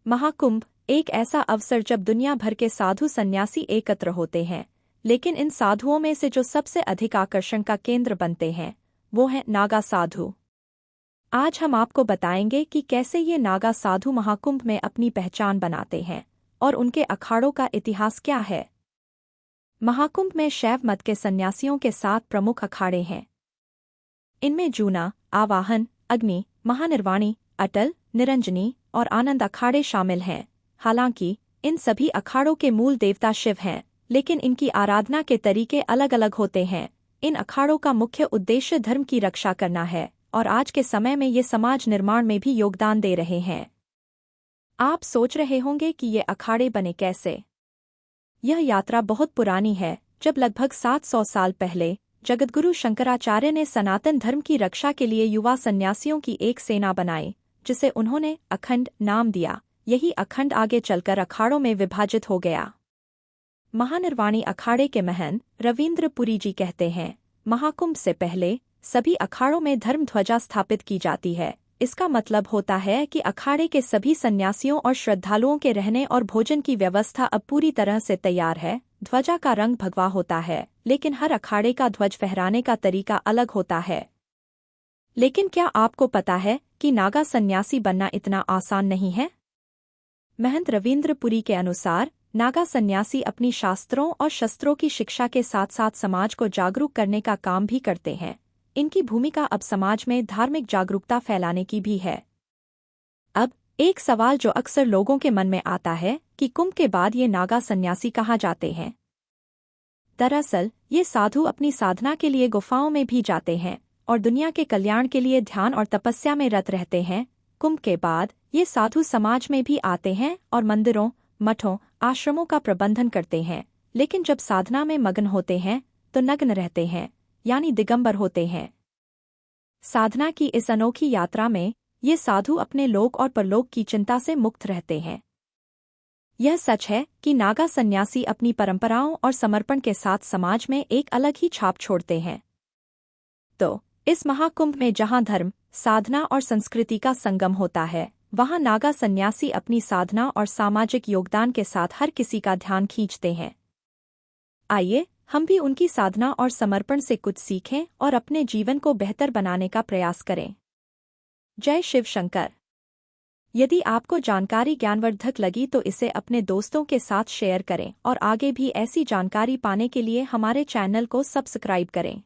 महाकुंभ एक ऐसा अवसर जब दुनिया भर के साधु सन्यासी एकत्र होते हैं, लेकिन इन साधुओं में से जो सबसे अधिक आकर्षण का केंद्र बनते हैं वो हैं नागा साधु। आज हम आपको बताएंगे कि कैसे ये नागा साधु महाकुंभ में अपनी पहचान बनाते हैं और उनके अखाड़ों का इतिहास क्या है। महाकुंभ में शैव मत के सन्यासियों के 7 प्रमुख अखाड़े हैं। इनमें जूना, आवाहन, अग्नि, महानिर्वाणी, अटल, निरंजनी और आनंद अखाड़े शामिल हैं। हालांकि इन सभी अखाड़ों के मूल देवता शिव हैं, लेकिन इनकी आराधना के तरीके अलग अलग होते हैं। इन अखाड़ों का मुख्य उद्देश्य धर्म की रक्षा करना है और आज के समय में ये समाज निर्माण में भी योगदान दे रहे हैं। आप सोच रहे होंगे कि ये अखाड़े बने कैसे। यह यात्रा बहुत पुरानी है, जब लगभग 700 साल पहले जगद्गुरु शंकराचार्य ने सनातन धर्म की रक्षा के लिए युवा सन्यासियों की एक सेना बनाई, जिसे उन्होंने अखंड नाम दिया। यही अखंड आगे चलकर अखाड़ों में विभाजित हो गया। महानिर्वाणी अखाड़े के महंत रविंद्र पुरी जी कहते हैं, महाकुंभ से पहले सभी अखाड़ों में धर्म ध्वजा स्थापित की जाती है। इसका मतलब होता है कि अखाड़े के सभी सन्यासियों और श्रद्धालुओं के रहने और भोजन की व्यवस्था अब पूरी तरह से तैयार है। ध्वजा का रंग भगवा होता है, लेकिन हर अखाड़े का ध्वज फहराने का तरीका अलग होता है। लेकिन क्या आपको पता है कि नागा सन्यासी बनना इतना आसान नहीं है? महंत रविंद्र पुरी के अनुसार नागा सन्यासी अपनी शास्त्रों और शस्त्रों की शिक्षा के साथ साथ समाज को जागरूक करने का काम भी करते हैं। इनकी भूमिका अब समाज में धार्मिक जागरूकता फैलाने की भी है। अब एक सवाल जो अक्सर लोगों के मन में आता है कि कुंभ के बाद ये नागा सन्यासी कहाँ जाते हैं। दरअसल ये साधु अपनी साधना के लिए गुफाओं में भी जाते हैं और दुनिया के कल्याण के लिए ध्यान और तपस्या में रत रहते हैं। कुंभ के बाद ये साधु समाज में भी आते हैं और मंदिरों, मठों, आश्रमों का प्रबंधन करते हैं। लेकिन जब साधना में मग्न होते हैं तो नग्न रहते हैं, यानी दिगंबर होते हैं। साधना की इस अनोखी यात्रा में ये साधु अपने लोक और परलोक की चिंता से मुक्त रहते हैं। यह सच है कि नागा सन्यासी अपनी परंपराओं और समर्पण के साथ समाज में एक अलग ही छाप छोड़ते हैं। तो इस महाकुंभ में जहां धर्म, साधना और संस्कृति का संगम होता है, वहां नागा सन्यासी अपनी साधना और सामाजिक योगदान के साथ हर किसी का ध्यान खींचते हैं। आइए हम भी उनकी साधना और समर्पण से कुछ सीखें और अपने जीवन को बेहतर बनाने का प्रयास करें। जय शिव शंकर। यदि आपको जानकारी ज्ञानवर्धक लगी तो इसे अपने दोस्तों के साथ शेयर करें और आगे भी ऐसी जानकारी पाने के लिए हमारे चैनल को सब्सक्राइब करें।